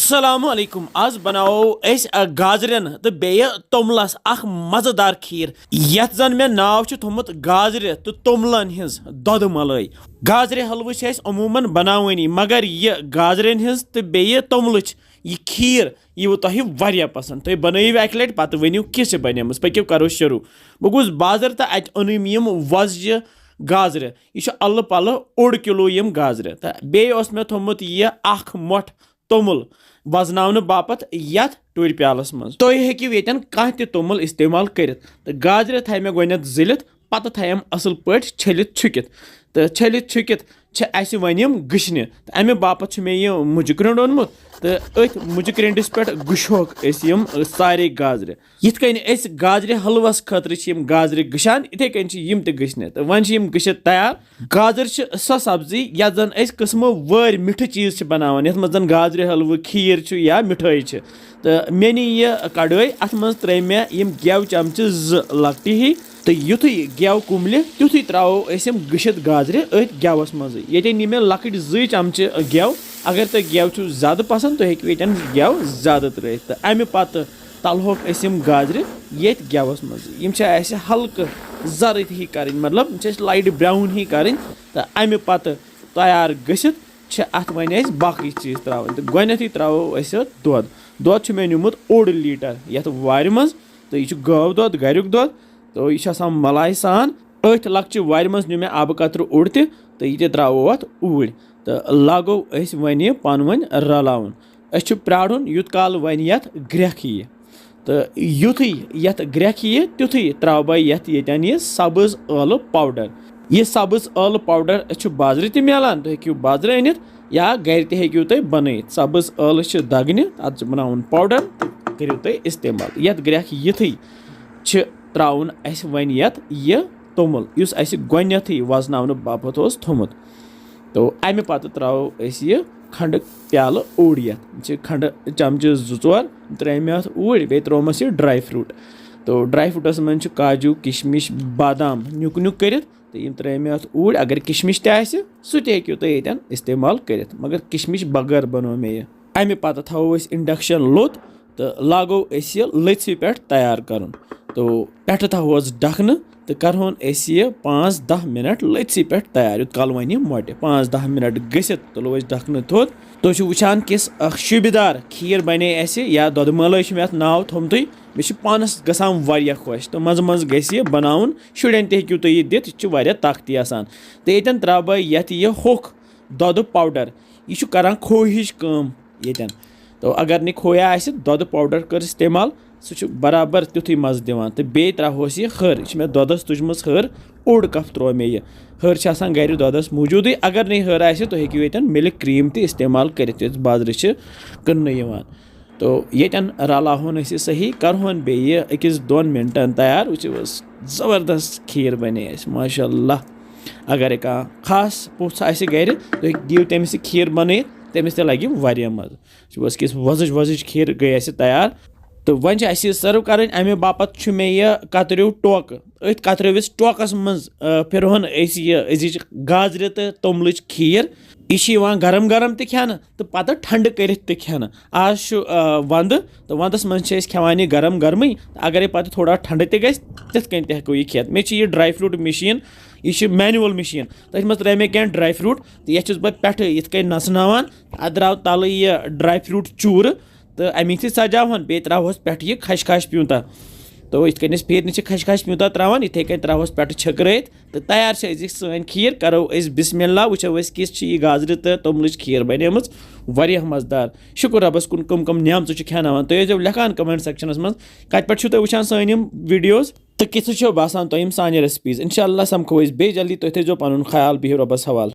Assalamu alaikum. Az बनाओ अस गाजरन तो बेय तोमलस अख मजेदार खीर यथ जन मे नाव छ थोमुत गाजर तो तोमलन हिज दोद मलाई गाजर हलवु छ अस अमूमन बनावनी मगर ये गाजरन हिज तो बेय तोमलच ये खीर ये तह वारिया पसंद तुम बनइव अक लट पत वनिव किस बनेम पक्यो करो शुरू बह गोस बाजार तो अत अनम यम वजह गाजर यह अल्ल पल्ल ओड किलो यम गाजर तो बेस मे थोमुत यह अख मोठ तोमुल वजन बापत यथ टूर प्यालस मज तुम हेकिव यन कह तोमुल इस्तेमाल कर गाजर थ मे गोत जिलित पत थम असल पे छलित छुकित तो छलित छुकित अस वन यम गशने अमे बापत मे यह मुज ग्रंड ओनमुत तो अथ मुज ग्रंडिस पे गुशोक यम सारे गाजर यिथ गाजर हलवस खतर गाजर गशान इथे कन गशने तो वन गशित तैयार गाजर सो सब्जी यथ जन कस्मो वर मिठ चीज बनावान यथ मज गाजर हलव खीर या मिठाई तो मे नी यह कड़ाई अत मज त्रे मे यम गेव चमचे लकटी ही तो युथु गेव कुमल तुथु त्रो गशित गाजर अथ गेवस मज ये नी मे लकट 2 चमचे गेव अगर तुम गेव ज्यादा पसंद तो हेकि ये गेव ज्यादा त्रित तो अमे पत तलहोक गाजर ये गेवस मज हल्क जरत ही कर मतलब लाइट ब्राउन ही कर तो अमे पत तैयार गसित अत वन बाकी चीज त्रावन तो गोथी त्रो दोद दोद मे नुमुत 1 लीटर ये वार मज तो यह गव दोद गरुक दोद तो यह मलाई सान अथ लक्चि वार मज नु मे आब कतर ओड तो यह त्रो अत ऊर तो लागो वन पान वन रलावन प्राड़न यूत काल वन ये ग्रेख यी तो युथु ये ग्रेख यी तुथु त्रो बह ये सब्ज ٲلہٕ पाउडर यह सब्ज ٲلہٕ पाउडर बाजार तह मिलान तुम हेकिव बाजार अनित या घर तह हेकिव तुम बनइथ सब्ज ٲلہٕ दगने अत बनावन पाउडर करिव तुम इस्तेमाल ये ग्रेख युथु त्रावन अस वन यह तोमुल युस अस गोथी वजन बापत थोमुत तो अमे पत त्रो यह खंड प्याल ओड ये खंड चमचे 2-4 त्रेम अत ऊर बे त्रोमस यह ड्राई फ्रूट तो ड्राई फ्रूटस मन काजू किशमिश बादाम नुक नुक कर त्रेम अत ऊर अगर किशमिश तह हेकिव तुम ये इस्तेमाल कर मगर किशमिश बगैर बनो मे यह अमे पत थो इंडक्शन लोत तो लागो लथि पे तैयार कर तो पे थोस ढकन तो करहोन 5-10 मिनट लथि पे तैयार यूत काल वन मोटे 5-10 मिनट गसित तुलो ढकन थोद तो वुचान किस शुबिदार खीर बने या दोद मलाई मे नाव थोमत मे पानस गसान वारिया खुश तो मज मज गस यह बनावन शुरन तह हेकिव तुम यह दित यह वारिया ताकती आसान तो ये त्रा बह यह होख दोद पाउडर यह करान खो हिच काम ये तो अगर नहीं खोया आसि दोद पाउडर कर इस्तेमाल सह बराबर तुथु मज दिवान तो बे त्रोस यह हर मे दोदस तुजमस हर 1 कप त्रो मे यह हर गर दोदस मौजूद अगर नहीं हर आसि तो हेकिव ये मिल्क क्रीम तह इस्तेमाल कर बाजार क्न तो ये रलाहोन सही करहोन बे 1-2 मिनटन तैयार वो ज़बरदस्त खीर बने माशाअल्लाह अगर कह खास पुछ आ गर तो दिव तमिस खीर बन तमिस तह लगे वारिया मज किस वजज खीर गई तैयार तो वन सर्व कर अमे बापत मे यह कतरव टोक अथ कतरविस टोकस मज फिरहन अजिच गाजर तो तोमलच खीर यह गरम गरम तह खेन तो पत ठंड कर खेन आज वंद तो वंदस मज खेवान गरम गरम अगर पत थोड़ा ठंड तह तिथ कन हेको यह खेत मे यह ड्राई फ्रूट मशीन यह मैनुअल मशीन तथ मज त्रे मे क्या ड्राई फ्रूट तो यह बह पे इत नसनावान अत द्राव तल यह ड्राई फ्रूट चूर तो अमिक सजावन बे त्रोस पे यह खशखश प्यूंता तो इत फिर खशखश प्यूंता त्रावान इथे कन त्रोस पे छकरत तो तैयार सन खीर करो बिस्मिल्लाह वुचो किस यह गाजर तो तोमलच खीर बने वारिया मजेदार शुक्र रबस कुन कम नियमत खेनावान तुम लिखान कमेंट सेक्शनस मज कत पे तुम वुचान सन वीडियोज तो किस बासान तुम सान रेसिपीज इंशाअल्लाह समखो बे जल्दी तुम थो पन ख्याल बिहु रबस हवाल।